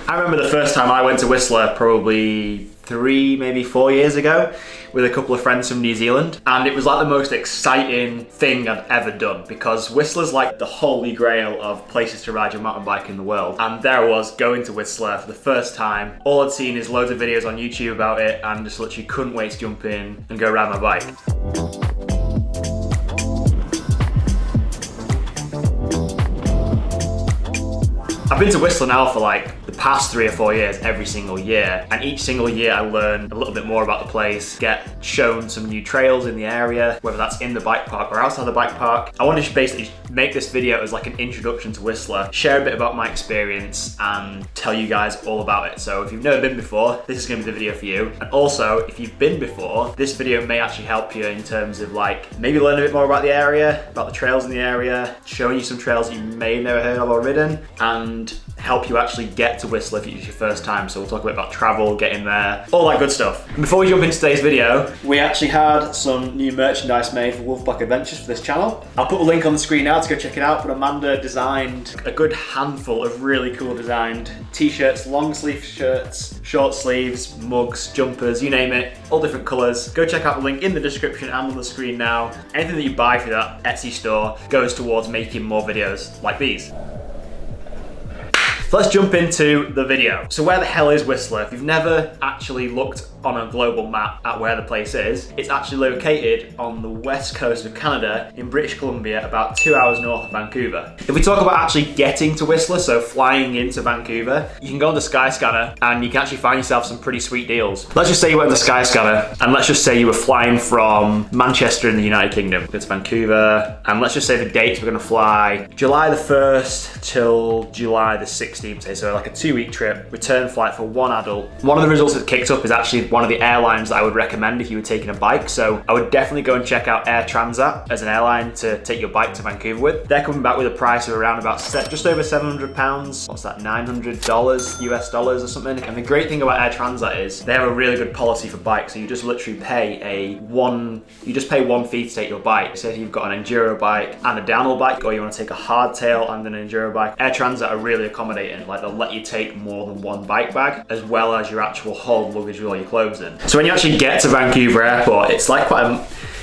I remember the first time I went to Whistler probably 3, maybe 4 years ago with a couple of friends from New Zealand, and it was like the most exciting thing I'd ever done because Whistler's like the holy grail of places to ride your mountain bike in the world. And there I was going to Whistler for the first time. All I'd seen is loads of videos on YouTube about it and just literally couldn't wait to jump in and go ride my bike. I've been to Whistler now for like the past 3 or 4 years, every single year. And each single year I learn a little bit more about the place, get shown some new trails in the area, whether that's in the bike park or outside the bike park. I want to basically make this video as like an introduction to Whistler, share a bit about my experience and tell you guys all about it. So if you've never been before, this is going to be the video for you. And also, if you've been before, this video may actually help you in terms of like maybe learn a bit more about the area, about the trails in the area, showing you some trails you may have never heard of or ridden, and help you actually get to Whistler if it's your first time. So we'll talk a bit about travel, getting there, all that good stuff. And before we jump into today's video, we actually had some new merchandise made for Wolf Black Adventures for this channel. I'll put the link on the screen now to go check it out, but Amanda designed a good handful of really cool designed t-shirts, long sleeve shirts, short sleeves, mugs, jumpers, you name it, all different colors. Go check out the link in the description and on the screen now. Anything that you buy through that Etsy store goes towards making more videos like these. So let's jump into the video. So where the hell is Whistler? If you've never actually looked on a global map at where the place is, it's actually located on the west coast of Canada in British Columbia, about 2 hours north of Vancouver. If we talk about actually getting to Whistler, so flying into Vancouver, you can go on the Skyscanner and you can actually find yourself some pretty sweet deals. Let's just say you went on the Skyscanner and let's just say you were flying from Manchester in the United Kingdom to Vancouver, and let's just say the dates we're gonna fly July the 1st till July the 16th, so like a 2-week trip, return flight for one adult. One of the results that kicked up is actually one of the airlines that I would recommend if you were taking a bike. So I would definitely go and check out Air Transat as an airline to take your bike to Vancouver with. They're coming back with a price of around about just over £700. What's that, $900 US dollars or something? And the great thing about Air Transat is they have a really good policy for bikes. So you just literally pay one fee to take your bike. Say if you've got an enduro bike and a downhill bike, or you want to take a hardtail and an enduro bike, Air Transat are really accommodating. Like they'll let you take more than one bike bag, as well as your actual whole luggage with all your clothes in. So when you actually get to Vancouver Airport, it's like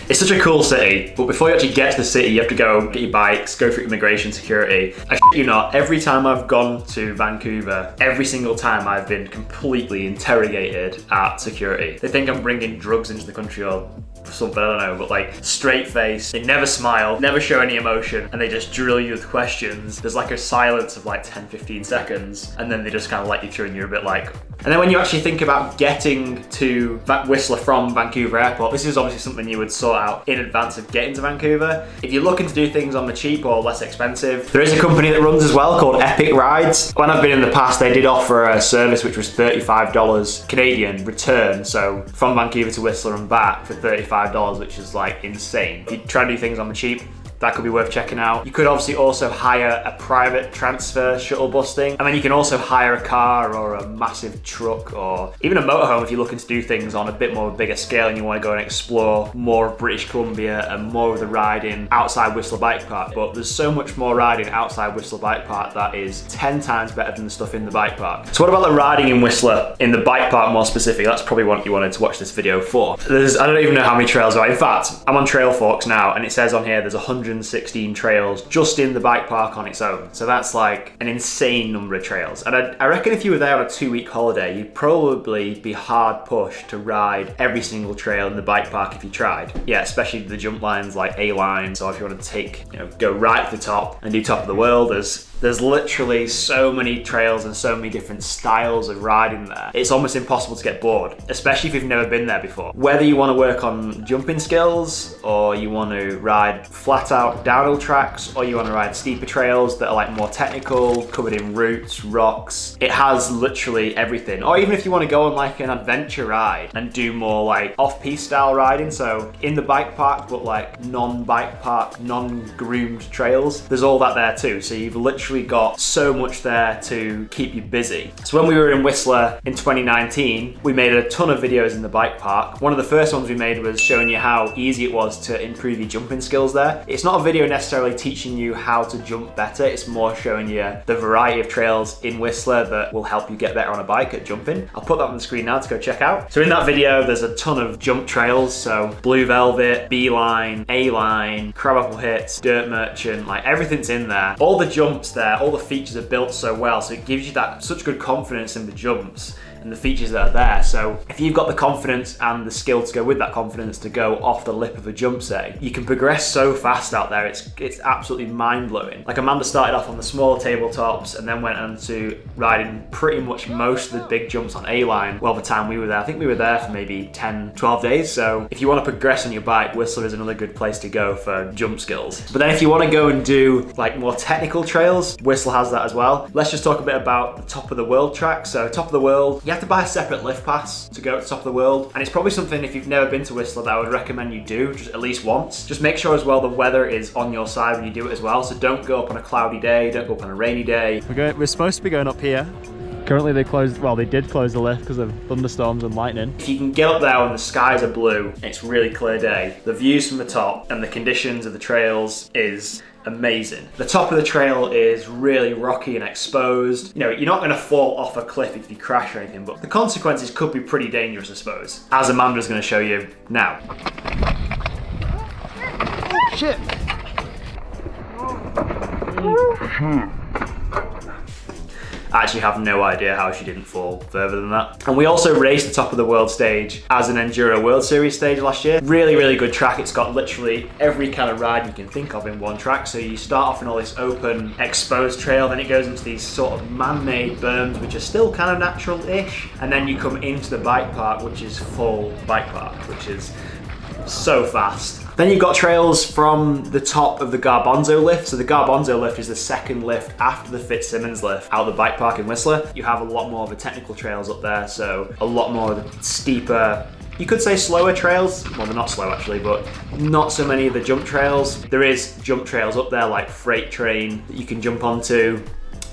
it's such a cool city, but before you actually get to the city, you have to go get your bikes, go through immigration security. I shit you not, every time I've gone to Vancouver, every single time I've been completely interrogated at security. They think I'm bringing drugs into the country or something, I don't know, but like straight face, they never smile, never show any emotion, and they just drill you with questions. There's like a silence of like 10-15 seconds, and then they just kind of let you through and you're a bit like... And then when you actually think about getting to Whistler from Vancouver Airport, this is obviously something you would sort out in advance of getting to Vancouver. If you're looking to do things on the cheap or less expensive, there is a company that runs as well called Epic Rides. When I've been in the past, they did offer a service which was $35 Canadian return, so from Vancouver to Whistler and back for $35, which is like insane. If you try to do things on the cheap, that could be worth checking out. You could obviously also hire a private transfer shuttle bus thing, and then you can also hire a car or a massive truck or even a motorhome if you're looking to do things on a bit more of a bigger scale and you want to go and explore more of British Columbia and more of the riding outside Whistler Bike Park. But there's so much more riding outside Whistler Bike Park that is 10 times better than the stuff in the bike park. So what about the riding in Whistler, in the bike park more specifically? That's probably what you wanted to watch this video for. I don't even know how many trails there are. In fact, I'm on Trail Forks now and it says on here there's 116 trails just in the bike park on its own. So that's like an insane number of trails. And I reckon if you were there on a 2-week holiday, you'd probably be hard pushed to ride every single trail in the bike park if you tried. Yeah, especially the jump lines like A-lines, or if you want to take, go right to the top and do top of the world, there's literally so many trails and so many different styles of riding there. It's almost impossible to get bored, especially if you've never been there before. Whether you want to work on jumping skills, or you want to ride flat out downhill tracks, or you want to ride steeper trails that are like more technical, covered in roots, rocks, it has literally everything. Or even if you want to go on like an adventure ride and do more like off-piste style riding, so in the bike park but like non-bike park, non-groomed trails, there's all that there too. So you've literally literally got so much there to keep you busy. So when we were in Whistler in 2019, we made a ton of videos in the bike park. One of the first ones we made was showing you how easy it was to improve your jumping skills there. It's not a video necessarily teaching you how to jump better, it's more showing you the variety of trails in Whistler that will help you get better on a bike at jumping. I'll put that on the screen now to go check out. So in that video, there's a ton of jump trails, so Blue Velvet, B-Line, A-Line, Crabapple Hits, Dirt Merchant, like everything's in there. All the jumps there, all the features are built so well, so it gives you that such good confidence in the jumps and the features that are there. So if you've got the confidence and the skill to go with that confidence to go off the lip of a jump, say, you can progress so fast out there. It's absolutely mind-blowing. Like Amanda started off on the smaller tabletops and then went on to riding pretty much most of the big jumps on A-Line. Well, the time we were there, I think we were there for maybe 10, 12 days. So if you want to progress on your bike, Whistler is another good place to go for jump skills. But then if you want to go and do like more technical trails, Whistler has that as well. Let's just talk a bit about the Top of the World track. So Top of the World, you have to buy a separate lift pass to go to Top of the World, and it's probably something, if you've never been to Whistler, that I would recommend you do just at least once. Just make sure as well the weather is on your side when you do it as well, so don't go up on a cloudy day, don't go up on a rainy day. We're supposed to be going up here. Currently they did close the lift because of thunderstorms and lightning. If you can get up there when the skies are blue and it's really clear day, the views from the top and the conditions of the trails is amazing. The top of the trail is really rocky and exposed. You know, you're not going to fall off a cliff if you crash or anything, but the consequences could be pretty dangerous, I suppose, as Amanda's going to show you now. Oh, shit! I actually have no idea how she didn't fall further than that. And we also raced the Top of the World stage as an Enduro World Series stage last year. Really, really good track. It's got literally every kind of ride you can think of in one track. So you start off in all this open, exposed trail, then it goes into these sort of man-made berms, which are still kind of natural-ish. And then you come into the bike park, which is full bike park, which is so fast. Then you've got trails from the top of the Garbanzo lift. So the Garbanzo lift is the second lift after the Fitzsimmons lift out the bike park in Whistler. You have a lot more of the technical trails up there, so a lot more of the steeper, you could say slower trails. Well, they're not slow actually, but not so many of the jump trails. There is jump trails up there like Freight Train that you can jump onto,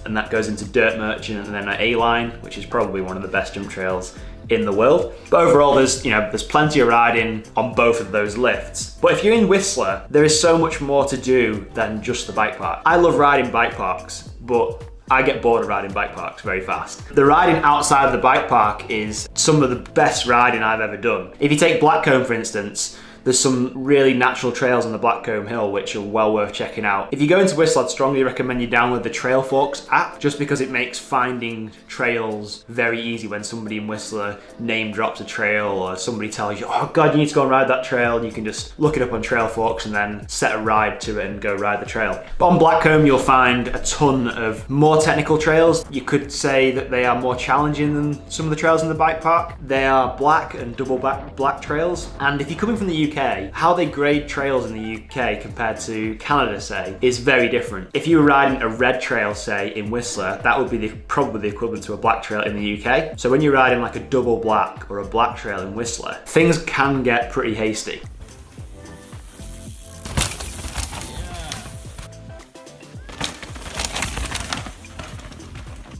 and that goes into Dirt Merchant and then A-Line, which is probably one of the best jump trails in the world. But overall, there's plenty of riding on both of those lifts. But if you're in Whistler, there is so much more to do than just the bike park. I love riding bike parks, but I get bored of riding bike parks very fast. The riding outside of the bike park is some of the best riding I've ever done. If you take Blackcomb, for instance, there's some really natural trails on the Blackcomb Hill which are well worth checking out. If you go into Whistler, I'd strongly recommend you download the Trailforks app, just because it makes finding trails very easy when somebody in Whistler name drops a trail or somebody tells you, oh God, you need to go and ride that trail, and you can just look it up on Trailforks and then set a ride to it and go ride the trail. But on Blackcomb, you'll find a ton of more technical trails. You could say that they are more challenging than some of the trails in the bike park. They are black and double black trails, and if you're coming from the UK, how they grade trails in the UK compared to Canada, say, is very different. If you were riding a red trail, say, in Whistler, that would be probably the equivalent to a black trail in the UK. So when you're riding like a double black or a black trail in Whistler, things can get pretty hasty.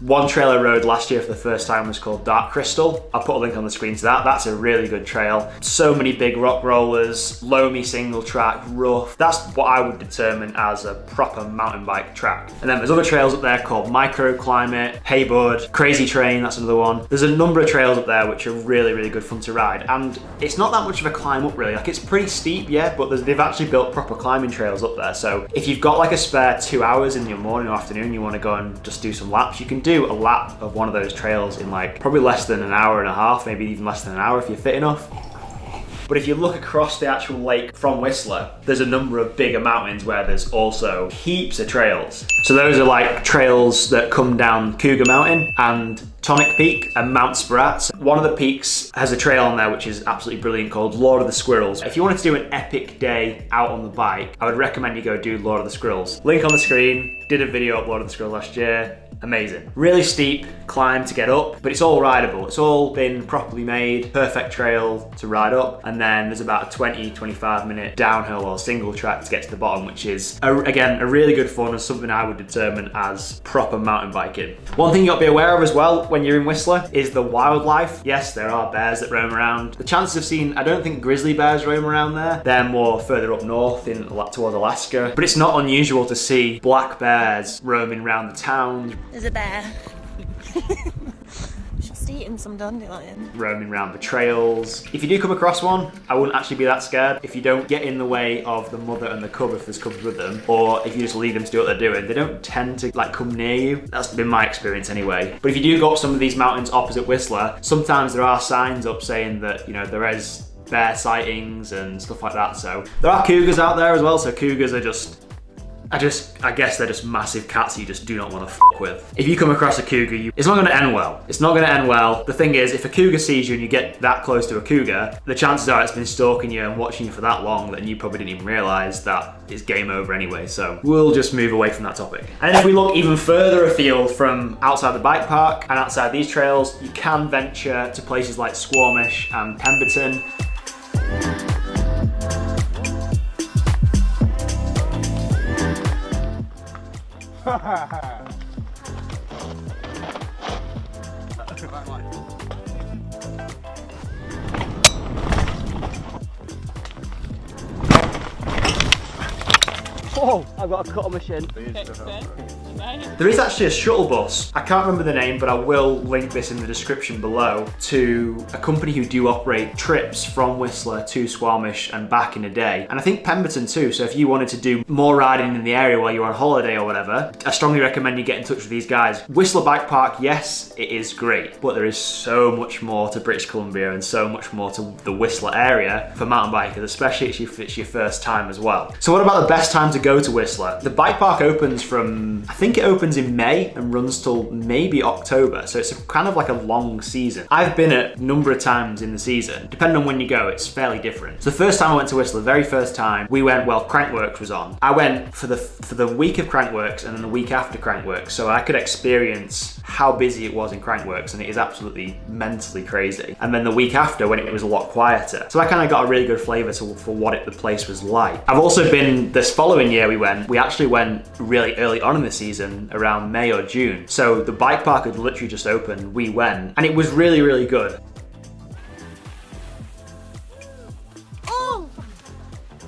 One trail I rode last year for the first time was called Dark Crystal. I'll put a link on the screen to that. That's a really good trail. So many big rock rollers, loamy single track, rough. That's what I would determine as a proper mountain bike track. And then there's other trails up there called Microclimate, Heybud, Crazy Train, that's another one. There's a number of trails up there which are really, really good fun to ride. And it's not that much of a climb up really. Like, it's pretty steep, yeah, but they've actually built proper climbing trails up there. So if you've got like a spare 2 hours in your morning or afternoon, you want to go and just do some laps, you can do a lap of one of those trails in like probably less than an hour and a half, maybe even less than an hour if you're fit enough. But if you look across the actual lake from Whistler, there's a number of bigger mountains where there's also heaps of trails. So those are like trails that come down Cougar Mountain and Tonic Peak and Mount Sprat. One of the peaks has a trail on there which is absolutely brilliant called Lord of the Squirrels. If you wanted to do an epic day out on the bike, I would recommend you go do Lord of the Squirrels. Link on the screen. Did a video of Lord of the Squirrels last year. amazing. Really steep climb to get up, but it's all rideable. It's all been properly made, perfect trail to ride up, and then there's about a 20-25 minute downhill or single track to get to the bottom, which is, again, a really good fun and something I would determine as proper mountain biking. One thing you gotta be aware of as well when you're in Whistler is the wildlife. Yes, there are bears that roam around. The chances of seeing, I don't think grizzly bears roam around there. They're more further up north towards Alaska, but it's not unusual to see black bears roaming around the town. There's a bear. Just eating some dandelion. Roaming around the trails. If you do come across one, I wouldn't actually be that scared. If you don't get in the way of the mother and the cub, if there's cubs with them, or if you just leave them to do what they're doing, they don't tend to like come near you. That's been my experience anyway. But if you do go up some of these mountains opposite Whistler, sometimes there are signs up saying that, you know, there is bear sightings and stuff like that. So there are cougars out there as well. So cougars are just, I guess they're just massive cats you just do not want to fuck with. If you come across a cougar, it's not going to end well. It's not going to end well. The thing is, if a cougar sees you and you get that close to a cougar, the chances are it's been stalking you and watching you for that long that you probably didn't even realise that it's game over anyway. So we'll just move away from that topic. And if we look even further afield from outside the bike park and outside these trails, you can venture to places like Squamish and Pemberton. Oh, I've got a cut on my shin. There is actually a shuttle bus. I can't remember the name, but I will link this in the description below to a company who do operate trips from Whistler to Squamish and back in a day. And I think Pemberton too. So if you wanted to do more riding in the area while you're on holiday or whatever, I strongly recommend you get in touch with these guys. Whistler Bike Park, yes, it is great, but there is so much more to British Columbia and so much more to the Whistler area for mountain bikers, especially if it's your first time as well. So what about the best time to go to Whistler? The bike park opens from, I think it opens in May and runs till maybe October. So it's kind of like a long season. I've been a number of times in the season. Depending on when you go, it's fairly different. So the first time I went to Whistler, the very first time, we went, well, Crankworks was on. I went for the week of Crankworks and then the week after Crankworks, so I could experience how busy it was in Crankworks, and it is absolutely mentally crazy. And then the week after, when it was a lot quieter. So I kind of got a really good flavour for what the place was like. I've also been, this following year we actually went really early on in the season, around May or June. So the bike park had literally just opened, we went, and it was really, really good.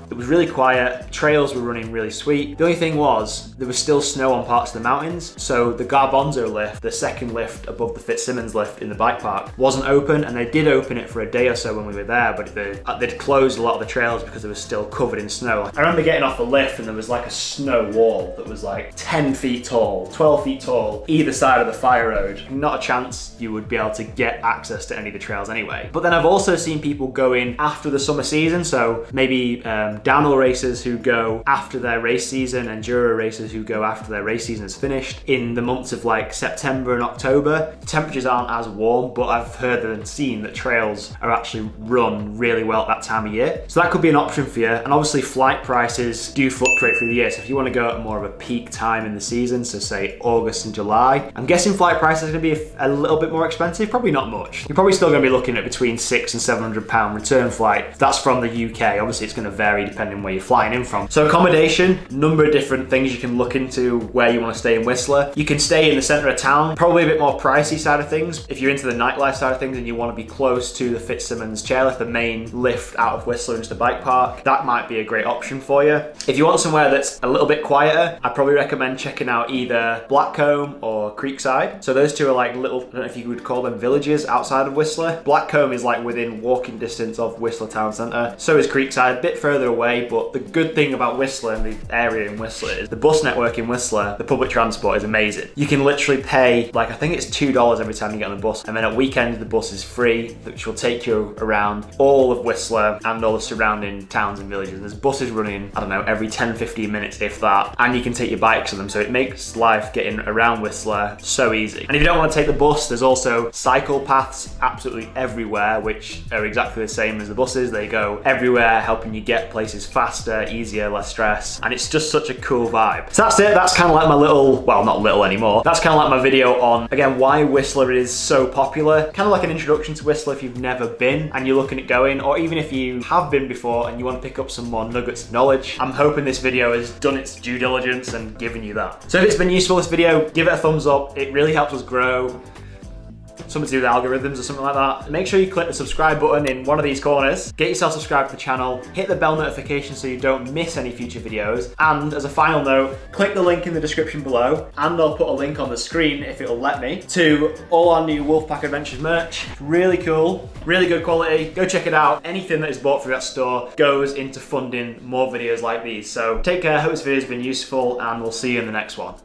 It was really quiet, trails were running really sweet. The only thing was, there was still snow on parts of the mountains, so the Garbanzo lift, the second lift above the Fitzsimmons lift in the bike park, wasn't open, and they did open it for a day or so when we were there, but they'd closed a lot of the trails because it was still covered in snow. I remember getting off the lift and there was like a snow wall that was like 10 feet tall, 12 feet tall, either side of the fire road. Not a chance you would be able to get access to any of the trails anyway. But then I've also seen people go in after the summer season, so maybe downhill racers who go after their race season, enduro racers who go after their race season is finished in the months of like September and October. The temperatures aren't as warm, but I've heard and seen that trails are actually run really well at that time of year. So that could be an option for you. And obviously flight prices do fluctuate through the year. So if you want to go at more of a peak time in the season, so say August and July, I'm guessing flight prices are going to be a little bit more expensive, probably not much. You're probably still going to be looking at between £600 and £700 return flight. That's from the UK. Obviously it's going to vary depending where you're flying in from. So accommodation, number of different things you can look into where you want to stay in Whistler. You can stay in the centre of town, probably a bit more pricey side of things. If you're into the nightlife side of things and you want to be close to the Fitzsimmons chairlift, the main lift out of Whistler into the bike park, that might be a great option for you. If you want somewhere that's a little bit quieter, I'd probably recommend checking out either Blackcomb or Creekside. So those two are like little, I don't know if you would call them villages outside of Whistler. Blackcomb is like within walking distance of Whistler town centre. So is Creekside, a bit further away, but the good thing about Whistler and the area in Whistler is the bus network in Whistler, the public transport is amazing. You can literally pay, like I think it's $2 every time you get on the bus, and then at weekends the bus is free, which will take you around all of Whistler and all the surrounding towns and villages. And there's buses running, I don't know, every 10-15 minutes if that, and you can take your bikes to them, so it makes life getting around Whistler so easy. And if you don't want to take the bus, there's also cycle paths absolutely everywhere, which are exactly the same as the buses. They go everywhere, helping you get places place is faster, easier, less stress, and it's just such a cool vibe. So that's it. That's kind of like my little, well, not little anymore. That's kind of like my video on, again, why Whistler is so popular. Kind of like an introduction to Whistler if you've never been and you're looking at going, or even if you have been before and you want to pick up some more nuggets of knowledge. I'm hoping this video has done its due diligence and given you that. So if it's been useful, this video, give it a thumbs up. It really helps us grow. Something to do with algorithms or something like that. Make sure you click the subscribe button in one of these corners. Get yourself subscribed to the channel. Hit the bell notification so you don't miss any future videos. And as a final note, click the link in the description below, and I'll put a link on the screen if it'll let me, to all our new Wolfpack Adventures merch. Really cool, really good quality. Go check it out. Anything that is bought through that store goes into funding more videos like these. So take care. Hope this video has been useful, and we'll see you in the next one.